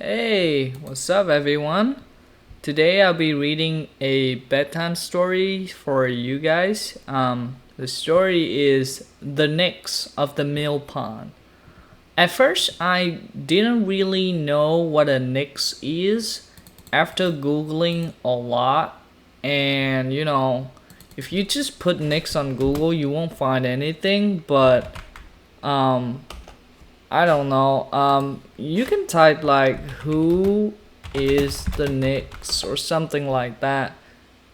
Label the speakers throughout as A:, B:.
A: Hey, what's up, everyone? Today I'll be reading a bedtime story for you guys. The story is The Nix of the Mill Pond. At first, I didn't really know what a nix is after Googling a lot. And if you just put nix on Google, you won't find anything, but um, I don't know. You can type like who is the Knicks or something like that,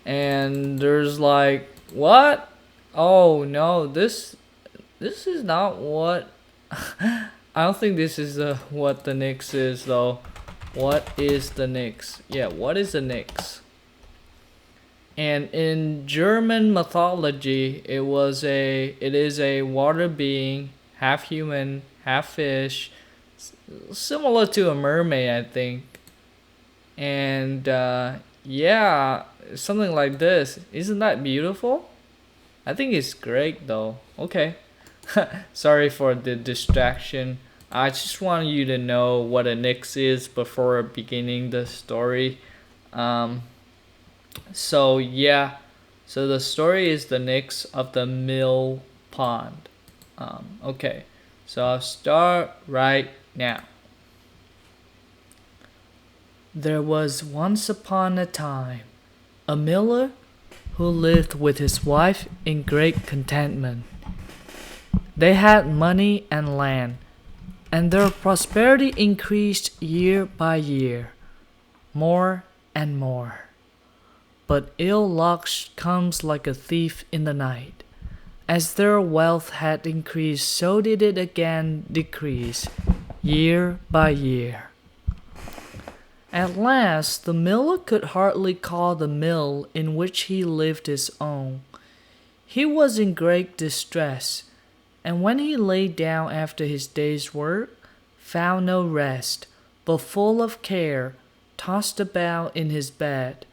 A: and there's like what? Oh no, this is not what. I don't think this is what the Knicks is though. What is the Knicks? Yeah, what is the Knicks? And in German mythology, it is a water being, half human, half fish, similar to a mermaid, I think. And yeah, something like this. Isn't that beautiful? I think it's great though. Okay. Sorry for the distraction. I just want you to know what a Nyx is before beginning the story. Um, so yeah, so the story is the Nyx of the Mill Pond. Okay, so I'll start right now. There was once upon a time a miller who lived with his wife in great contentment. They had money and land, and their prosperity increased year by year, more and more. But ill luck comes like a thief in the night. As their wealth had increased, so did it again decrease, year by year. At last, the miller could hardly call the mill in which he lived his own. He was in great distress, and when he lay down after his day's work, found no rest, but full of care, tossed about in his bed.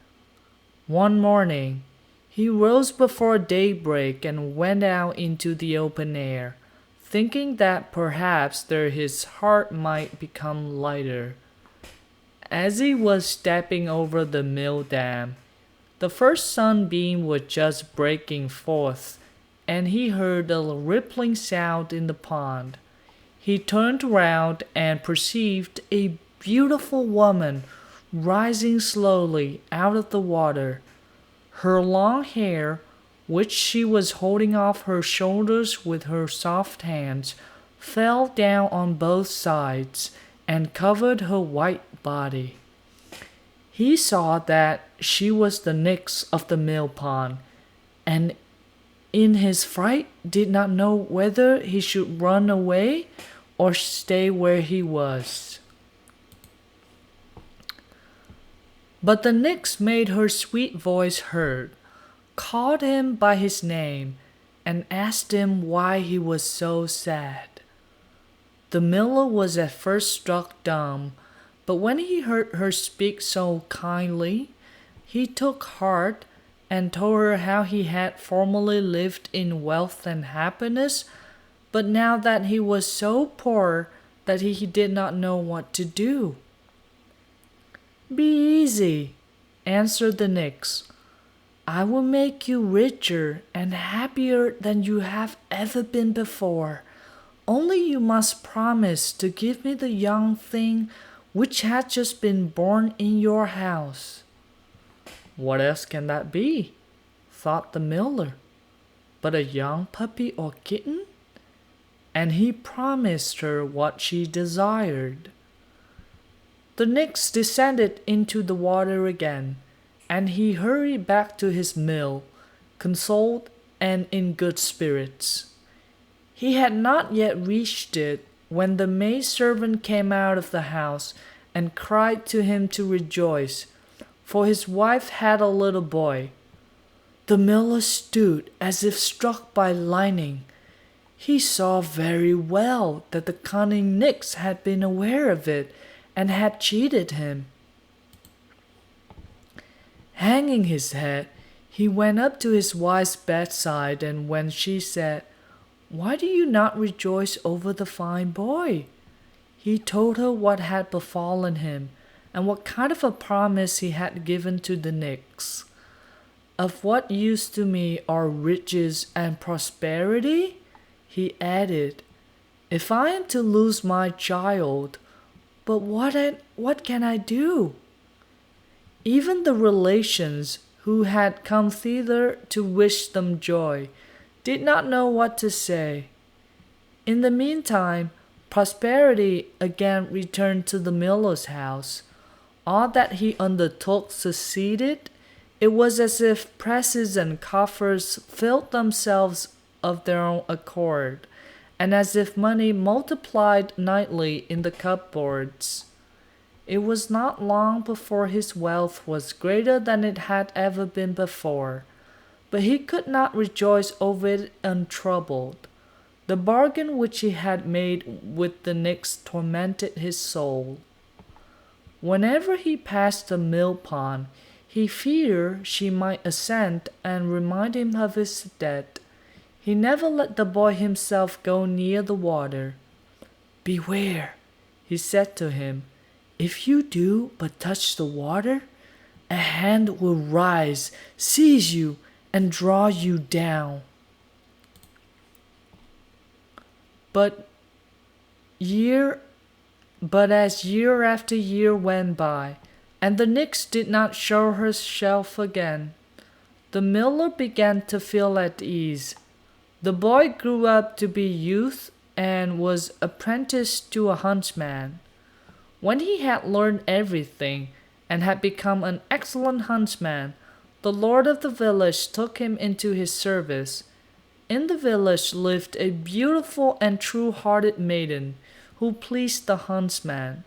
A: One morning, he rose before daybreak and went out into the open air, thinking that perhaps there his heart might become lighter. As he was stepping over the mill dam, the first sunbeam was just breaking forth, and he heard a rippling sound in the pond. He turned round and perceived a beautiful woman rising slowly out of the water. Her long hair, which she was holding off her shoulders with her soft hands, fell down on both sides and covered her white body. He saw that she was the Nix of the mill pond, and in his fright did not know whether he should run away or stay where he was. But the Nix made her sweet voice heard, called him by his name, and asked him why he was so sad. The miller was at first struck dumb, but when he heard her speak so kindly, he took heart and told her how he had formerly lived in wealth and happiness, but now that he was so poor that he did not know what to do. Be easy, answered the Nix. I will make you richer and happier than you have ever been before. Only you must promise to give me the young thing which had just been born in your house. What else can that be? Thought the miller. But a young puppy or kitten? And he promised her what she desired. The Nix descended into the water again, and he hurried back to his mill, consoled and in good spirits. He had not yet reached it when the maidservant came out of the house and cried to him to rejoice, for his wife had a little boy. The miller stood as if struck by lightning. He saw very well that the cunning Nix had been aware of it and had cheated him. Hanging his head, he went up to his wife's bedside, and when she said, "Why do you not rejoice over the fine boy?" He told her what had befallen him and what kind of a promise he had given to the Nix. Of what use to me are riches and prosperity? He added. If I am to lose my child, but what can I do? Even the relations who had come thither to wish them joy did not know what to say. In the meantime, prosperity again returned to the miller's house. All that he undertook succeeded. It was as if presses and coffers filled themselves of their own accord, and as if money multiplied nightly in the cupboards. It was not long before his wealth was greater than it had ever been before, but he could not rejoice over it untroubled. The bargain which he had made with the Nix tormented his soul. Whenever he passed the mill pond, he feared she might assent and remind him of his debt. He never let the boy himself go near the water. Beware, he said to him. If you do but touch the water, a hand will rise, seize you, and draw you down. But as year after year went by, and the Nix did not show herself again, the miller began to feel at ease. The boy grew up to be youth and was apprenticed to a huntsman. When he had learned everything and had become an excellent huntsman, the lord of the village took him into his service. In the village lived a beautiful and true-hearted maiden who pleased the huntsman.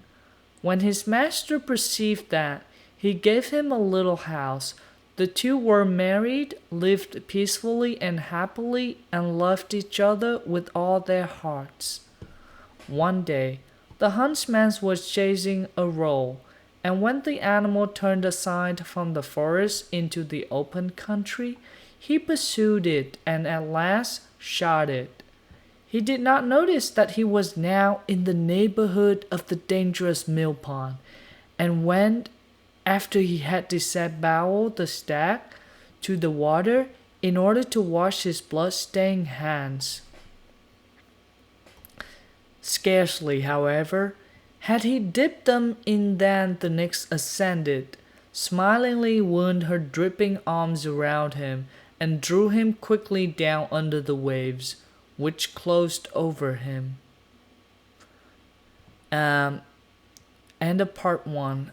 A: When his master perceived that, he gave him a little house. The two were married, lived peacefully and happily, and loved each other with all their hearts. One day, the huntsman was chasing a roe, and when the animal turned aside from the forest into the open country, he pursued it and at last shot it. He did not notice that he was now in the neighborhood of the dangerous mill pond, and went, after he had disemboweled the stag, to the water in order to wash his blood-stained hands. Scarcely, however, had he dipped them in than the Nix ascended, smilingly wound her dripping arms around him, and drew him quickly down under the waves, which closed over him. End of part 1.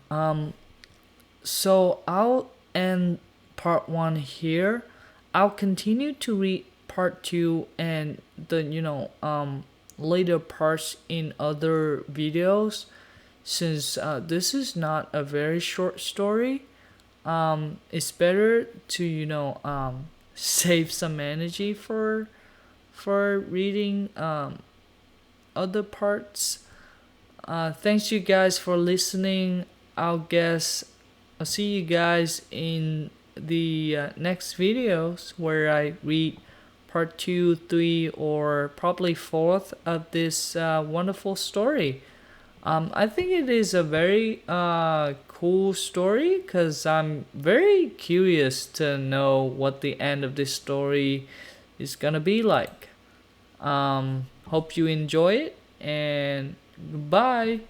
A: So I'll end part 1 here. I'll continue to read part 2 and the later parts in other videos, since this is not a very short story. It's better to save some energy for reading other parts. Thanks you guys for listening. I'll see you guys in the next videos where I read part 2, 3, or probably 4th of this wonderful story. I think it is a very cool story because I'm very curious to know what the end of this story is gonna be like. Hope you enjoy it, and goodbye.